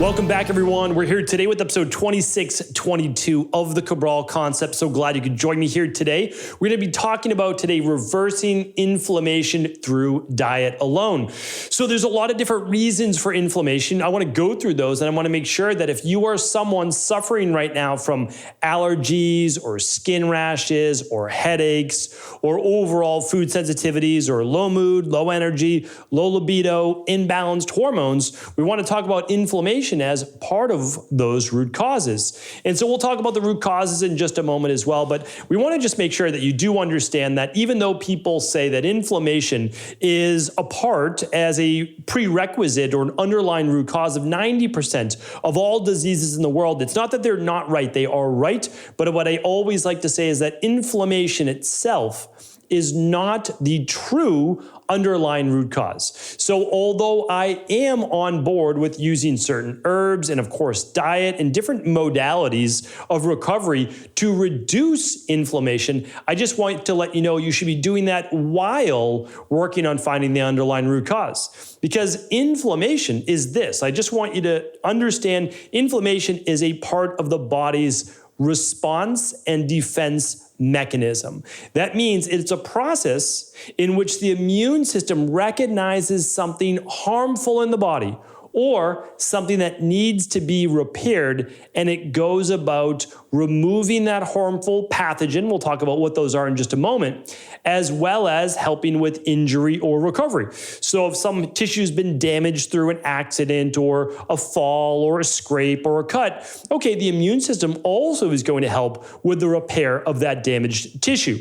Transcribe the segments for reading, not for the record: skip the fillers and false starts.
Welcome back, everyone. We're here today with episode 2622 of the Cabral Concept. So glad you could join me here today. We're going to be talking about today reversing inflammation through diet alone. So there's a lot of different reasons for inflammation. I want to go through those, and I want to make sure that if you are someone suffering right now from allergies or skin rashes or headaches or overall food sensitivities or low mood, low energy, low libido, imbalanced hormones, we want to talk about inflammation as part of those root causes. And so we'll talk about the root causes in just a moment as well, but we want to just make sure that you do understand that even though people say that inflammation is a part as a prerequisite or an underlying root cause of 90% of all diseases in the world, it's not that they're not right, they are right, but what I always like to say is that inflammation itself is not the true underlying root cause. So although I am on board with using certain herbs and of course diet and different modalities of recovery to reduce inflammation, I just want to let you know you should be doing that while working on finding the underlying root cause. Because inflammation is this. I just want you to understand inflammation is a part of the body's response and defense mechanism. That means it's a process in which the immune system recognizes something harmful in the body or something that needs to be repaired, and it goes about removing that harmful pathogen. We'll talk about what those are in just a moment, as well as helping with injury or recovery. So if some tissue's been damaged through an accident or a fall or a scrape or a cut, okay, the immune system also is going to help with the repair of that damaged tissue.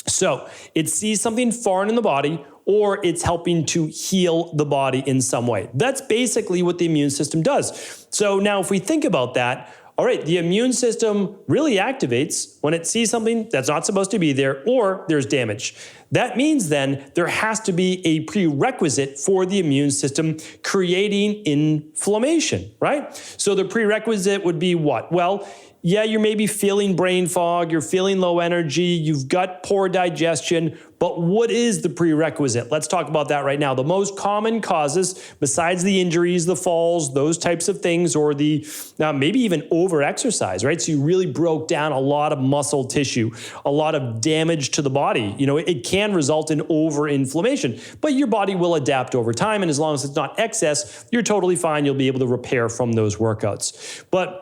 So it sees something foreign in the body, or it's helping to heal the body in some way. That's basically what the immune system does. So now if we think about that, all right, the immune system really activates when it sees something that's not supposed to be there or there's damage. That means then there has to be a prerequisite for the immune system creating inflammation, right? So the prerequisite would be what? Well, yeah, you're maybe feeling brain fog, you're feeling low energy, you've got poor digestion, but what is the prerequisite? Let's talk about that right now. The most common causes, besides the injuries, the falls, those types of things, or the maybe even over-exercise, right? So you really broke down a lot of muscle tissue, a lot of damage to the body. You know, it can result in over-inflammation, but your body will adapt over time, and as long as it's not excess, you're totally fine. You'll be able to repair from those workouts. But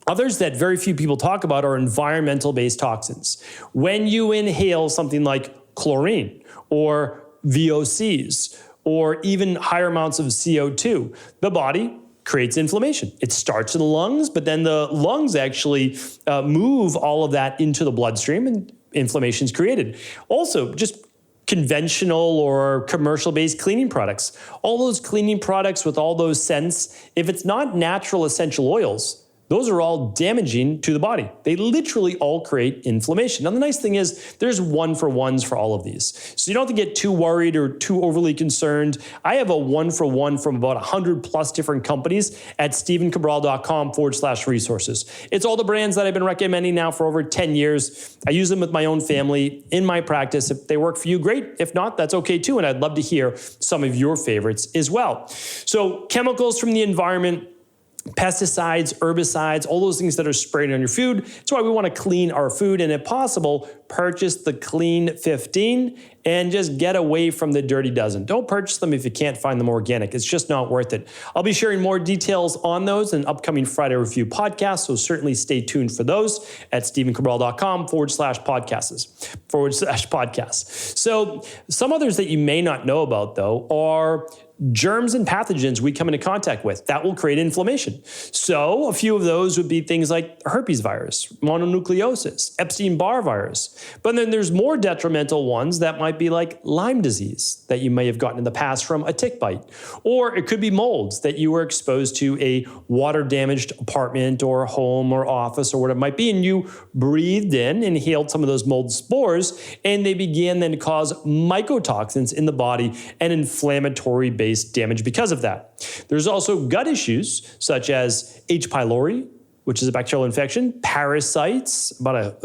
others that very few people talk about are environmental-based toxins. When you inhale something like chlorine or VOCs or even higher amounts of CO2, the body creates inflammation. It starts in the lungs, but then the lungs actually move all of that into the bloodstream and inflammation is created. Also, just conventional or commercial-based cleaning products. All those cleaning products with all those scents, if it's not natural essential oils, those are all damaging to the body. They literally all create inflammation. Now, the nice thing is there's one-for-ones for all of these. So you don't have to get too worried or too overly concerned. I have a one-for-one from about 100 plus different companies at stevencabral.com/resources. It's all the brands that I've been recommending now for over 10 years. I use them with my own family in my practice. If they work for you, great. If not, that's okay too. And I'd love to hear some of your favorites as well. So chemicals from the environment, pesticides, herbicides, all those things that are sprayed on your food. That's why we want to clean our food, and if possible, purchase the Clean 15 and just get away from the Dirty Dozen. Don't purchase them if you can't find them organic. It's just not worth it. I'll be sharing more details on those in upcoming Friday Review podcasts, so certainly stay tuned for those at stevencabral.com/podcasts. So some others that you may not know about, though, are germs and pathogens we come into contact with that will create inflammation. So a few of those would be things like herpes virus, mononucleosis, Epstein-Barr virus. But then there's more detrimental ones that might be like Lyme disease that you may have gotten in the past from a tick bite. Or it could be molds that you were exposed to a water-damaged apartment or home or office or whatever it might be, and you breathed in, inhaled some of those mold spores, and they began then to cause mycotoxins in the body and inflammatory-based damage because of that. There's also gut issues such as H. pylori, which is a bacterial infection, parasites, about a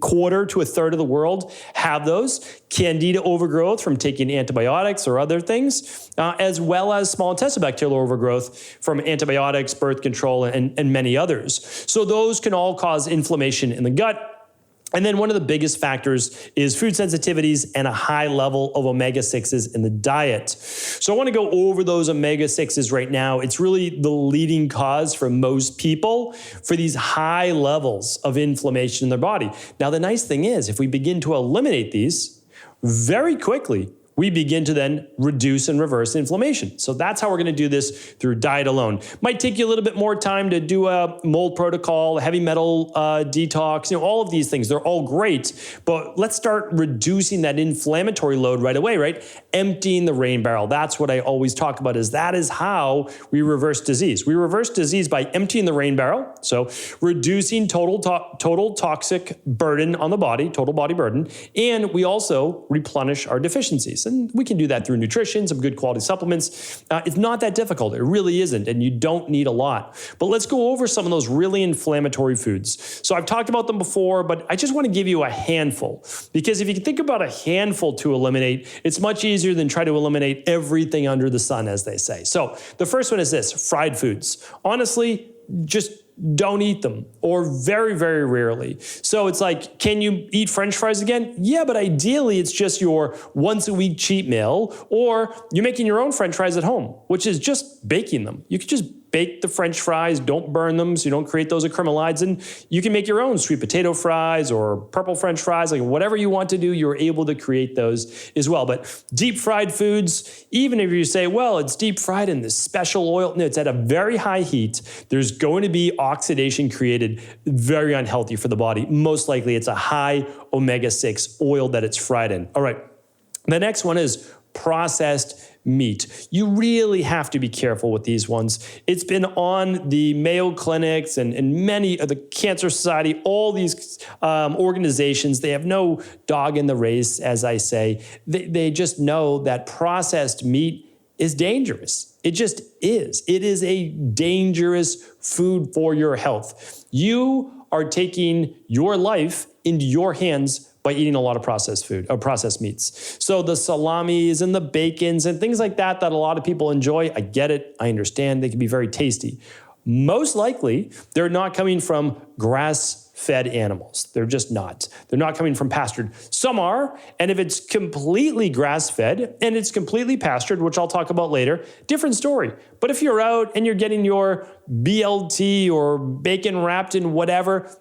quarter to a third of the world have those. Candida overgrowth from taking antibiotics or other things, as well as small intestinal bacterial overgrowth from antibiotics, birth control, and many others. So those can all cause inflammation in the gut. And then one of the biggest factors is food sensitivities and a high level of omega-6s in the diet. So I want to go over those omega-6s right now. It's really the leading cause for most people for these high levels of inflammation in their body. Now, the nice thing is, if we begin to eliminate these very quickly, we begin to then reduce and reverse inflammation. So that's how we're going to do this through diet alone. Might take you a little bit more time to do a mold protocol, a heavy metal detox, all of these things. They're all great, but let's start reducing that inflammatory load right away, right? Emptying the rain barrel. That's what I always talk about, that is how we reverse disease. We reverse disease by emptying the rain barrel. So reducing total toxic burden on the body, total body burden, and we also replenish our deficiencies. And we can do that through nutrition, some good quality supplements. It's not that difficult. It really isn't. And you don't need a lot. But let's go over some of those really inflammatory foods. So I've talked about them before, but I just want to give you a handful. Because if you can think about a handful to eliminate, it's much easier than try to eliminate everything under the sun, as they say. So the first one is this: fried foods. Honestly, just don't eat them, or very, very rarely. So it's like, can you eat French fries again? Yeah, but ideally it's just your once a week cheat meal, or you're making your own French fries at home, which is just baking them. You could just bake the French fries, don't burn them so you don't create those acrylamides, and you can make your own sweet potato fries or purple French fries, like whatever you want to do, you're able to create those as well. But deep fried foods, even if you say, well, it's deep fried in this special oil, no, it's at a very high heat. There's going to be oxidation created, very unhealthy for the body. Most likely it's a high omega-6 oil that it's fried in. All right, the next one is processed meat. You really have to be careful with these ones. It's been on the Mayo Clinics and many of the Cancer Society, all these organizations. They have no dog in the race, as I say. They just know that processed meat is dangerous. It just is. It is a dangerous food for your health. You are taking your life into your hands by eating a lot of processed food, or processed meats. So the salamis and the bacons and things like that a lot of people enjoy, I get it, I understand, they can be very tasty. Most likely, they're not coming from grass-fed animals. They're just not. They're not coming from pastured. Some are, and if it's completely grass-fed and it's completely pastured, which I'll talk about later, different story. But if you're out and you're getting your BLT or bacon wrapped in whatever,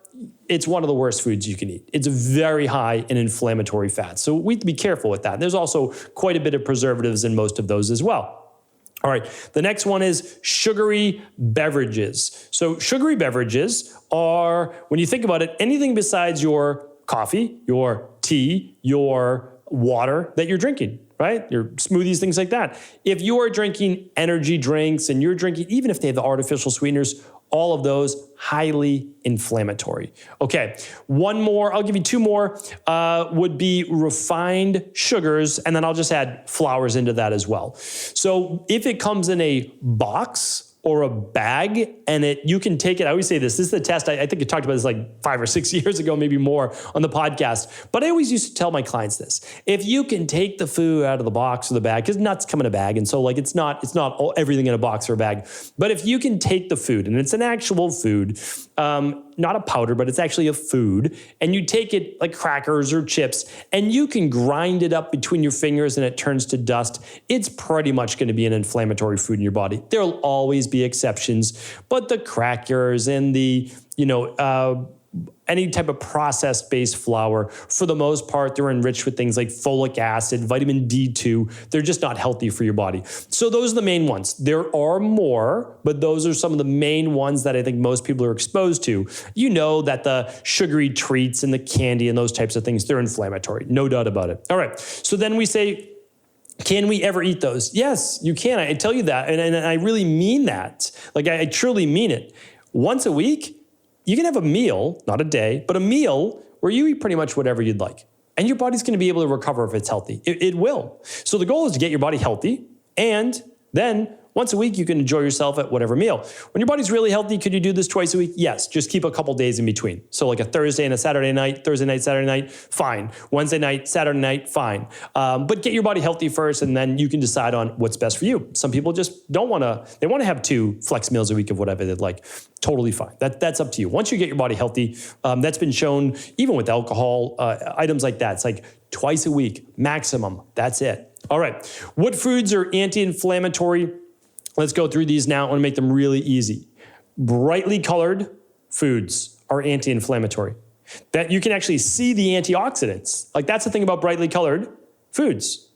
it's one of the worst foods you can eat. It's very high in inflammatory fats. So we have to be careful with that. There's also quite a bit of preservatives in most of those as well. All right, the next one is sugary beverages. So sugary beverages are, when you think about it, anything besides your coffee, your tea, your water that you're drinking, right? Your smoothies, things like that. If you are drinking energy drinks and you're drinking, even if they have the artificial sweeteners, all of those highly inflammatory. Okay, one more, I'll give you two more, would be refined sugars, and then I'll just add flours into that as well. So if it comes in a box or a bag, and you can take it, I always say this is the test, I think I talked about this like 5 or 6 years ago, maybe more on the podcast, but I always used to tell my clients this: if you can take the food out of the box or the bag, because nuts come in a bag, and so like it's not everything in a box or a bag, but if you can take the food, and it's an actual food, not a powder, but it's actually a food, and you take it like crackers or chips, and you can grind it up between your fingers and it turns to dust, it's pretty much going to be an inflammatory food in your body. There'll always be exceptions, but the crackers and the, any type of processed-based flour, for the most part, they're enriched with things like folic acid, vitamin D2. They're just not healthy for your body. So those are the main ones. There are more, but those are some of the main ones that I think most people are exposed to. You know that the sugary treats and the candy and those types of things, they're inflammatory. No doubt about it. All right. So then we say, can we ever eat those? Yes, you can. I tell you that. And I really mean that. Like, I truly mean it. Once a week, you can have a meal, not a day, but a meal where you eat pretty much whatever you'd like. And your body's going to be able to recover if it's healthy. It will. So the goal is to get your body healthy. And then Once a week, you can enjoy yourself at whatever meal. When your body's really healthy, could you do this twice a week? Yes, just keep a couple days in between. So like a Thursday and a Saturday night, Saturday night, fine. Wednesday night, Saturday night, fine. But get your body healthy first, and then you can decide on what's best for you. Some people just don't want to, they want to have 2 flex meals a week of whatever they'd like. Totally fine. That's up to you. Once you get your body healthy, that's been shown even with alcohol, items like that. It's like twice a week, maximum. That's it. All right. What foods are anti-inflammatory? Let's go through these now. I want to make them really easy. Brightly colored foods are anti-inflammatory. That you can actually see the antioxidants. Like that's the thing about brightly colored foods.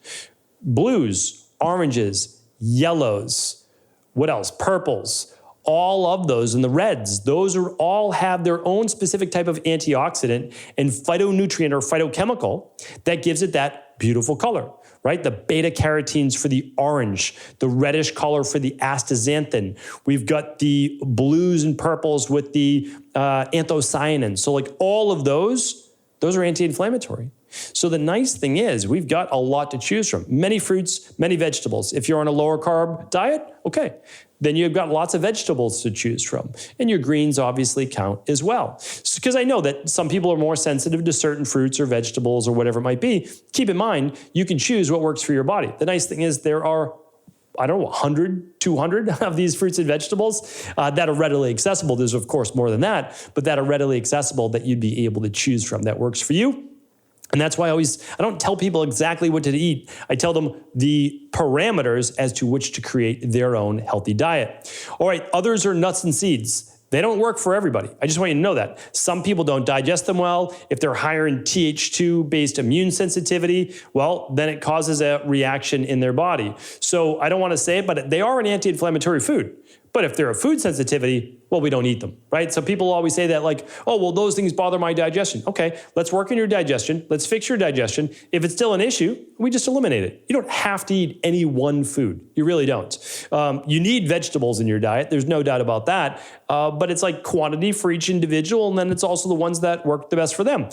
Blues, oranges, yellows, what else? Purples, all of those, and the reds, those are all have their own specific type of antioxidant and phytonutrient or phytochemical that gives it that beautiful color, right? The beta carotenes for the orange, the reddish color for the astaxanthin. We've got the blues and purples with the anthocyanins. So like all of those are anti-inflammatory. So the nice thing is we've got a lot to choose from. Many fruits, many vegetables. If you're on a lower carb diet, okay, then you've got lots of vegetables to choose from. And your greens obviously count as well. Because I know that some people are more sensitive to certain fruits or vegetables or whatever it might be. Keep in mind, you can choose what works for your body. The nice thing is there are, I don't know, 100, 200 of these fruits and vegetables that are readily accessible. There's of course more than that, but that are readily accessible that you'd be able to choose from that works for you. And that's why I don't tell people exactly what to eat. I tell them the parameters as to which to create their own healthy diet. All right, others are nuts and seeds. They don't work for everybody. I just want you to know that. Some people don't digest them well. If they're higher in Th2-based immune sensitivity, well, then it causes a reaction in their body. So I don't want to say it, but they are an anti-inflammatory food. But if they're a food sensitivity, well, we don't eat them, right? So people always say that like, oh, well, those things bother my digestion. Okay, let's work on your digestion. Let's fix your digestion. If it's still an issue, we just eliminate it. You don't have to eat any one food. You really don't. You need vegetables in your diet. There's no doubt about that. But it's like quantity for each individual, and then it's also the ones that work the best for them.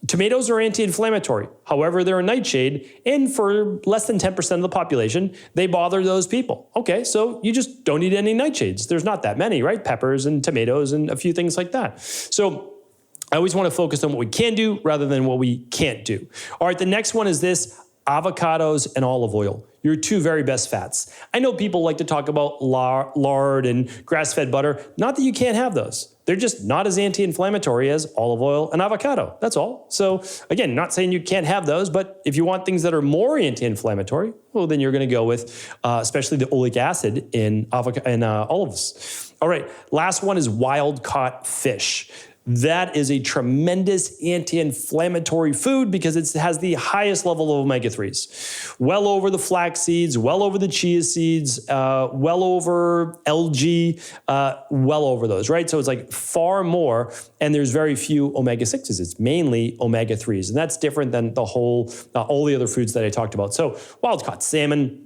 Tomatoes are anti-inflammatory. However, they're a nightshade, and for less than 10% of the population, they bother those people. Okay, so you just don't eat any nightshades. There's not that many, right? Peppers and tomatoes and a few things like that. So I always want to focus on what we can do rather than what we can't do. All right, the next one is this: avocados and olive oil. Your 2 very best fats. I know people like to talk about lard and grass-fed butter. Not that you can't have those. They're just not as anti-inflammatory as olive oil and avocado. That's all. So again, not saying you can't have those, but if you want things that are more anti-inflammatory, well, then you're going to go with especially the oleic acid in olives. All right, last one is wild-caught fish. That is a tremendous anti-inflammatory food because it has the highest level of omega-3s. Well over the flax seeds, well over the chia seeds, well over algae, well over those, right? So it's like far more, and there's very few omega-6s. It's mainly omega-3s, and that's different than the whole, all the other foods that I talked about. So wild-caught salmon,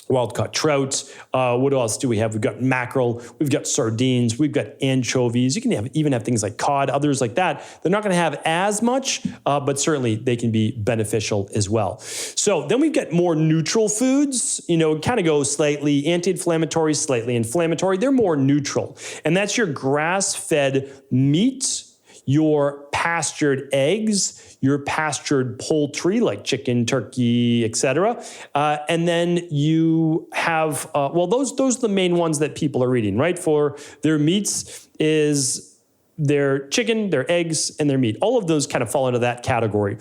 wild-caught trout. What else do we have? We've got mackerel. We've got sardines. We've got anchovies. You can even have things like cod, others like that. They're not going to have as much, but certainly they can be beneficial as well. So then we've got more neutral foods. You know, kind of go slightly anti-inflammatory, slightly inflammatory. They're more neutral. And that's your grass-fed meat, your pastured eggs, your pastured poultry like chicken, turkey, etc. And then you have, well, those are the main ones that people are eating, right? For their meats is their chicken, their eggs, and their meat. All of those kind of fall into that category.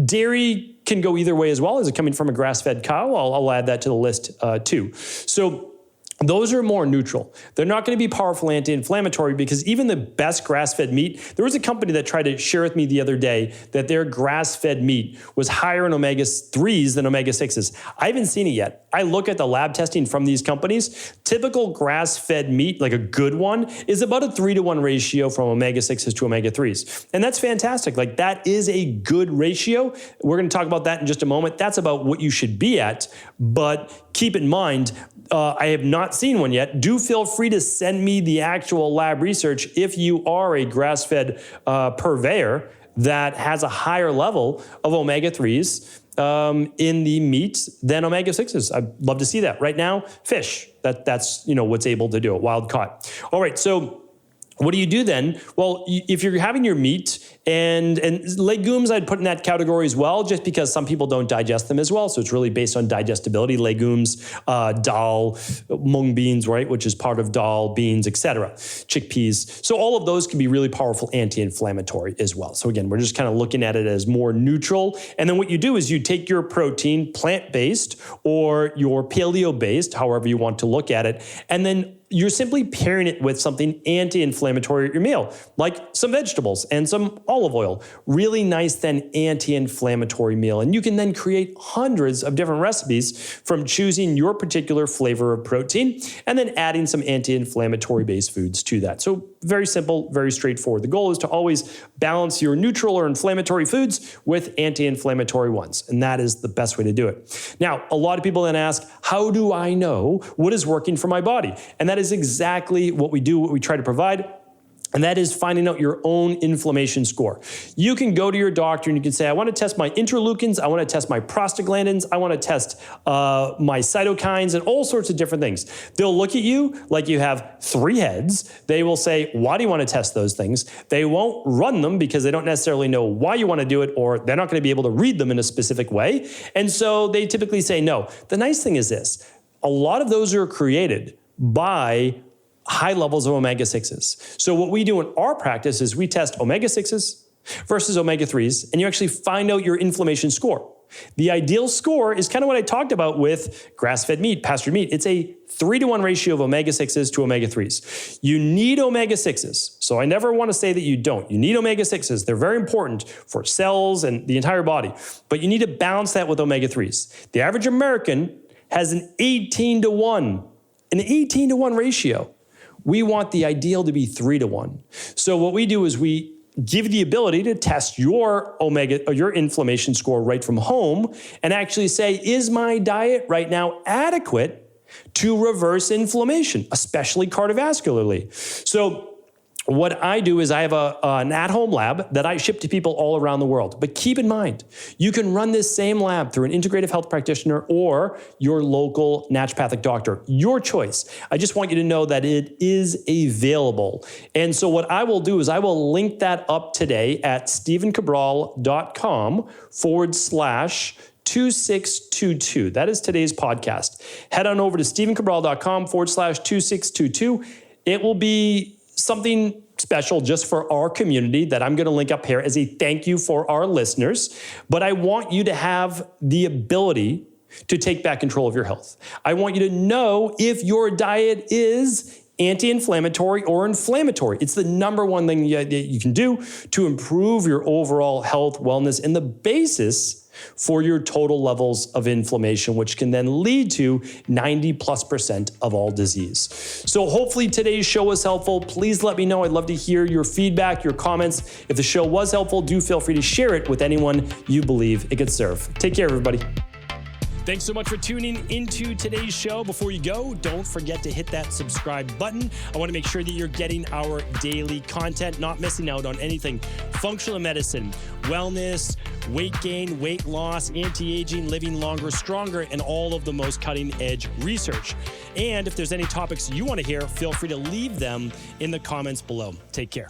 Dairy can go either way as well. Is it coming from a grass-fed cow? I'll add that to the list too. So those are more neutral. They're not going to be powerful anti-inflammatory because even the best grass-fed meat, there was a company that tried to share with me the other day that their grass-fed meat was higher in omega-3s than omega-6s. I haven't seen it yet. I look at the lab testing from these companies. Typical grass-fed meat, like a good one, is about a 3-to-1 ratio from omega-6s to omega-3s. And that's fantastic. Like that is a good ratio. We're going to talk about that in just a moment. That's about what you should be at. But keep in mind, I have not seen one yet. Do feel free to send me the actual lab research if you are a grass-fed purveyor that has a higher level of omega-3s in the meat than omega-6s. I'd love to see that. Right now, fish. That's what's able to do it, wild caught. All right, so what do you do then? Well, if you're having your meat and legumes, I'd put in that category as well, just because some people don't digest them as well. So it's really based on digestibility. Legumes, dal, mung beans, right, which is part of dal, beans, etc. Chickpeas. So all of those can be really powerful anti-inflammatory as well. So again, we're just kind of looking at it as more neutral. And then what you do is you take your protein, plant-based or your paleo-based, however you want to look at it, and then you're simply pairing it with something anti-inflammatory at your meal, like some vegetables and some olive oil. Really nice then anti-inflammatory meal. And you can then create hundreds of different recipes from choosing your particular flavor of protein and then adding some anti-inflammatory based foods to that. So very simple, very straightforward. The goal is to always balance your neutral or inflammatory foods with anti-inflammatory ones. And that is the best way to do it. Now, a lot of people then ask, how do I know what is working for my body? And that is exactly what we do, what we try to provide. And that is finding out your own inflammation score. You can go to your doctor and you can say, I want to test my interleukins, I want to test my prostaglandins, I want to test my cytokines and all sorts of different things. They'll look at you like you have 3 heads. They will say, why do you want to test those things? They won't run them because they don't necessarily know why you want to do it, or they're not going to be able to read them in a specific way. And so they typically say no. The nice thing is this, a lot of those are created by high levels of omega-6s. So what we do in our practice is we test omega-6s versus omega-3s, and you actually find out your inflammation score. The ideal score is kind of what I talked about with grass-fed meat, pastured meat. It's a 3-to-1 ratio of omega-6s to omega-3s. You need omega-6s. So I never want to say that you don't. You need omega-6s. They're very important for cells and the entire body, but you need to balance that with omega-3s. The average American has an 18-to-1 ratio. We want the ideal to be 3-to-1. So what we do is we give the ability to test your your inflammation score right from home and actually say, is my diet right now adequate to reverse inflammation, especially cardiovascularly? So what I do is I have an at-home lab that I ship to people all around the world. But keep in mind, you can run this same lab through an integrative health practitioner or your local naturopathic doctor. Your choice. I just want you to know that it is available. And so what I will do is I will link that up today at stephencabral.com/2622. That is today's podcast. Head on over to stephencabral.com/2622. It will be something special just for our community that I'm going to link up here as a thank you for our listeners. But I want you to have the ability to take back control of your health. I want you to know if your diet is anti-inflammatory or inflammatory. It's the number one thing that you can do to improve your overall health, wellness, and the basis for your total levels of inflammation, which can then lead to 90+% of all disease. So hopefully today's show was helpful. Please let me know. I'd love to hear your feedback, your comments. If the show was helpful, do feel free to share it with anyone you believe it could serve. Take care, everybody. Thanks so much for tuning into today's show. Before you go, don't forget to hit that subscribe button. I want to make sure that you're getting our daily content, not missing out on anything. Functional medicine, wellness, weight gain, weight loss, anti-aging, living longer, stronger, and all of the most cutting-edge research. And if there's any topics you want to hear, feel free to leave them in the comments below. Take care.